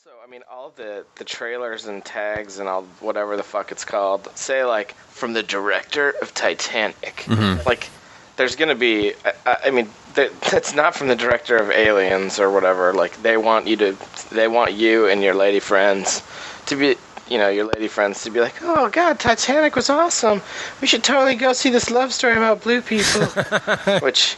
Also, I mean, all the trailers and tags and all whatever the fuck it's called say like from the director of Titanic. Like, there's gonna be. I mean, that's not from the director of Aliens or whatever. Like, they want you and your lady friends to be. Your lady friends to be like, oh god, Titanic was awesome. We should totally go see this love story about blue people. Which,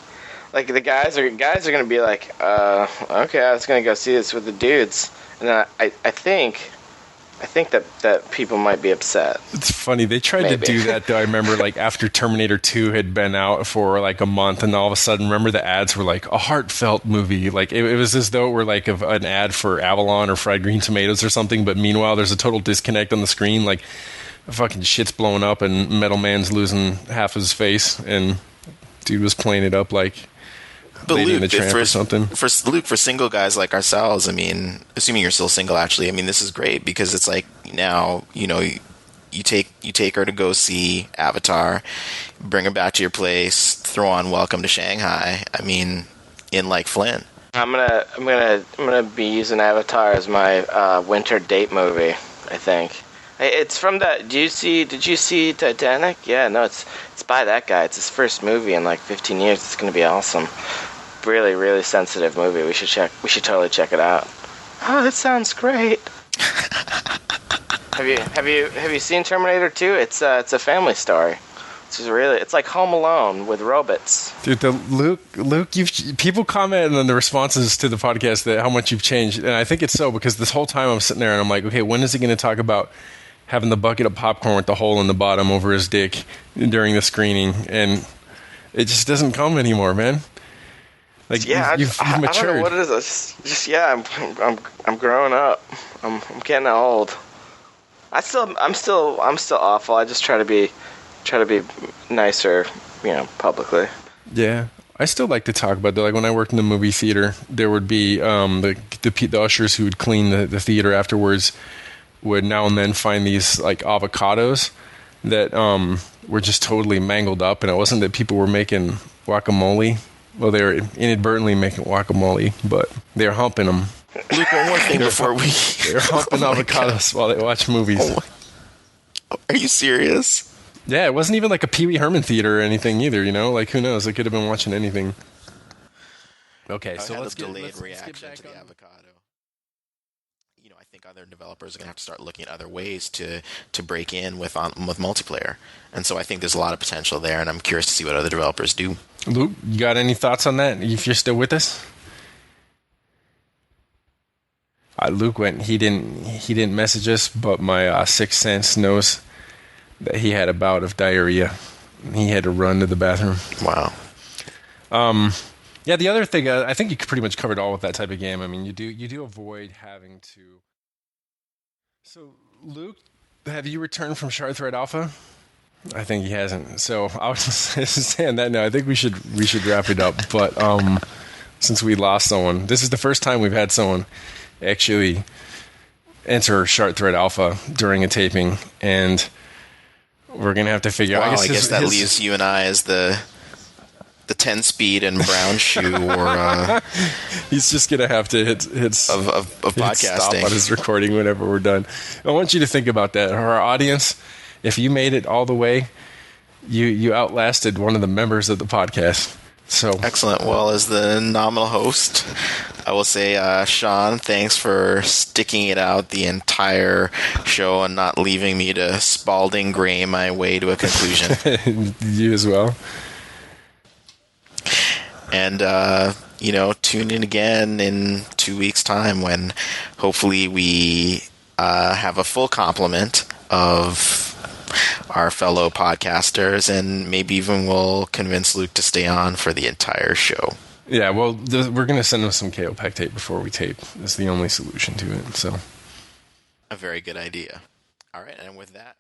like, the guys are gonna be like, okay, I was gonna go see this with the dudes, and I think that people might be upset. It's funny. They tried to do that, though. I remember, like, after Terminator 2 had been out for, like, a month, and all of a sudden, remember the ads were, like, a heartfelt movie. Like, it was as though it were, like, an ad for Avalon or fried green tomatoes or something, but meanwhile, there's a total disconnect on the screen. Like, fucking shit's blowing up, and Metal Man's losing half his face, and dude was playing it up like... But Luke, for single guys like ourselves, I mean, assuming you're still single, actually, I mean, this is great because it's like now, you take her to go see Avatar, bring her back to your place, throw on Welcome to Shanghai. I mean, in like Flynn. I'm gonna be using Avatar as my winter date movie. I think it's from that. Did you see Titanic? Yeah, no, it's by that guy. It's his first movie in like 15 years. It's gonna be awesome. Really, really sensitive movie. We should totally check it out. Oh, that sounds great. Have you seen Terminator 2? It's a family story. It's like Home Alone with robots. Dude, Luke, people comment on the responses to the podcast that how much you've changed, and I think it's so because this whole time I'm sitting there and I'm like, okay, when is he going to talk about having the bucket of popcorn with the hole in the bottom over his dick during the screening? And it just doesn't come anymore, man. Like, yeah, you've I matured. don't know what it is. It's just I'm growing up. I'm getting old. I'm still awful. I just try to be nicer, publicly. Yeah, I still like to talk about that. Like when I worked in the movie theater, there would be the ushers who would clean the theater afterwards would now and then find these like avocados that were just totally mangled up, and it wasn't that people were making guacamole. Well, they were inadvertently making guacamole, but they were humping them. Luke, one more thing before we... They were humping avocados while they watch movies. Are you serious? Yeah, it wasn't even like a Pee Wee Herman theater or anything either, Like, who knows? They could have been watching anything. Okay, so let's get reaction to the avocado. I think other developers are going to have to start looking at other ways to break in with multiplayer. And so I think there's a lot of potential there, and I'm curious to see what other developers do. Luke, you got any thoughts on that, if you're still with us? Luke went, he didn't message us, but my sixth sense knows that he had a bout of diarrhea. He had to run to the bathroom. Wow. Yeah, the other thing, I think you pretty much covered all with that type of game. I mean, you do avoid having to... So, Luke, have you returned from Shard Threat Alpha? I think he hasn't. So, I was saying that now. I think we should wrap it up. But since we lost someone, this is the first time we've had someone actually enter Shard Threat Alpha during a taping, and we're going to have to figure out... I guess that leaves you and I as the 10-speed and brown shoe, or he's just gonna have to hit podcasting. Stop on his recording whenever we're done. I want you to think about that. Our audience, if you made it all the way, you outlasted one of the members of the podcast. So excellent. Well, as the nominal host, I will say, Sean, thanks for sticking it out the entire show and not leaving me to Spalding Gray my way to a conclusion. You as well. And, tune in again in 2 weeks' time when hopefully we have a full complement of our fellow podcasters, and maybe even we'll convince Luke to stay on for the entire show. Yeah, well, we're going to send him some Kaopectate before we tape. That's the only solution to it. So, a very good idea. All right, and with that...